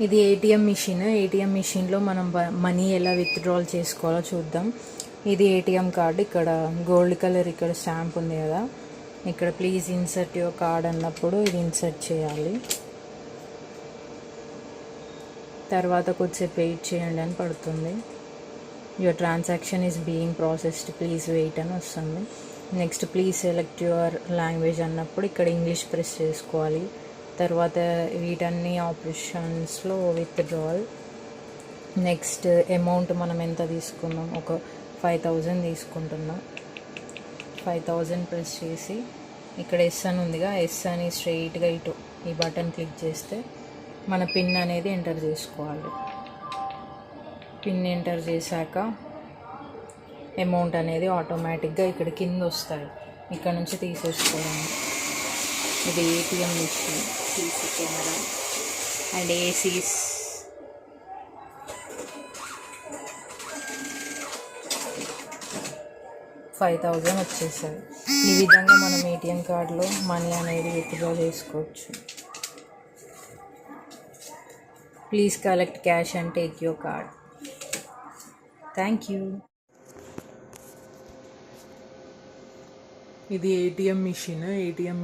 ఇది ఏటీఎం మిషన్లో మనం మనీ ఎలా విత్డ్రాల్ చేసుకోవాలో చూద్దాం. ఇది ఏటీఎం కార్డు. ఇక్కడ గోల్డ్ కలర్ ఇక్కడ స్టాంప్ ఉంది కదా, ఇక్కడ ప్లీజ్ ఇన్సర్ట్ యువర్ కార్డ్ అన్నప్పుడు ఇది ఇన్సర్ట్ చేయాలి. తర్వాత కొద్దిసేపు వెయిట్ చేయండి అని పడుతుంది. Your transaction is being processed, please wait అని వస్తుంది. Next please select your language అన్నప్పుడు ఇక్కడ ఇంగ్లీష్ ప్రెస్ చేసుకోవాలి. తర్వాత వీటన్ని ఆప్షన్స్లో విత్డ్రాల్. నెక్స్ట్ అమౌంట్ మనం ఎంత తీసుకున్నాం, ఒక 5000 తీసుకుంటున్నాం. 5000 ప్రెస్ చేసి ఇక్కడ ఎస్ అని ఉందిగా, ఎస్ అని స్ట్రైట్గా ఇటు ఈ బటన్ క్లిక్ చేస్తే మన పిన్ అనేది ఎంటర్ చేసుకోవాలి. పిన్ ఎంటర్ చేశాక అమౌంట్ అనేది ఆటోమేటిక్గా ఇక్కడ కింద వస్తాయి, ఇక్కడ నుంచి తీసేసుకోవడం. ఇది ATM machine, CC camera and ACs. $5000 వచ్చేసాయి. ఈ విధంగా మనం ఏటీఎం కార్డులో మనీ అనేది విత్డ్రా చేసుకోవచ్చు. Please collect cash and take your card. Thank you. ఇది ఏటీఎం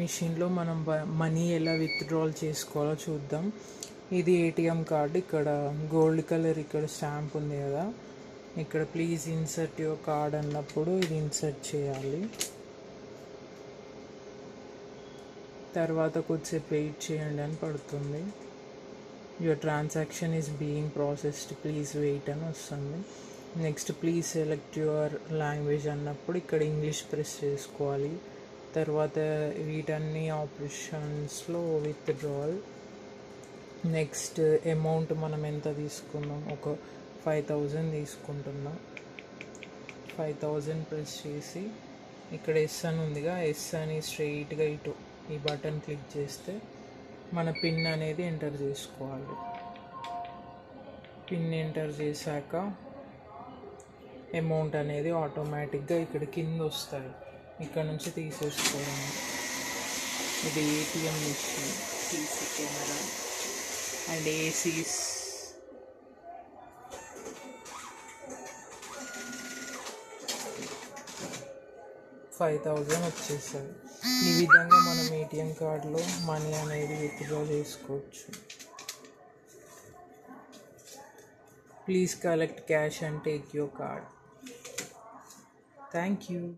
మిషన్లో మనం మనీ ఎలా విత్డ్రాల్ చేసుకోవాలో చూద్దాం. ఇది ఏటీఎం కార్డు. ఇక్కడ గోల్డ్ కలర్ ఇక్కడ స్టాంప్ ఉంది కదా, ఇక్కడ ప్లీజ్ ఇన్సర్ట్ యువర్ కార్డ్ అన్నప్పుడు ఇది ఇన్సర్ట్ చేయాలి. తర్వాత కొద్దిసేపు వెయిట్ చేయండి అని పడుతుంది. Your transaction is being processed, please wait అని వస్తుంది. Next please select your language అన్నప్పుడు ఇక్కడ ఇంగ్లీష్ ప్రెస్ చేసుకోవాలి. తర్వాత వీటన్ని ఆప్షన్స్లో విత్డ్రాల్. నెక్స్ట్ అమౌంట్ మనం ఎంత తీసుకున్నాం, ఒక 5000 తీసుకుంటున్నాం. 5000 ప్రెస్ చేసి ఇక్కడ ఎస్ అని ఉందిగా, ఎస్ అని స్ట్రైట్గా ఇటు ఈ బటన్ క్లిక్ చేస్తే మన పిన్ అనేది ఎంటర్ చేసుకోవాలి. పిన్ ఎంటర్ చేశాక అమౌంట్ అనేది ఆటోమేటిక్గా ఇక్కడ కింద వస్తాయి, ఇక్కడ నుంచి తీసేసుకోవడం. ఇది ATM machine, CC camera and ACs. $5000 వచ్చేసాయి. ఈ విధంగా మనం ఏటీఎం కార్డులో మనీ అనేది విత్డ్రా చేసుకోవచ్చు. Please collect cash and take your card. Thank you.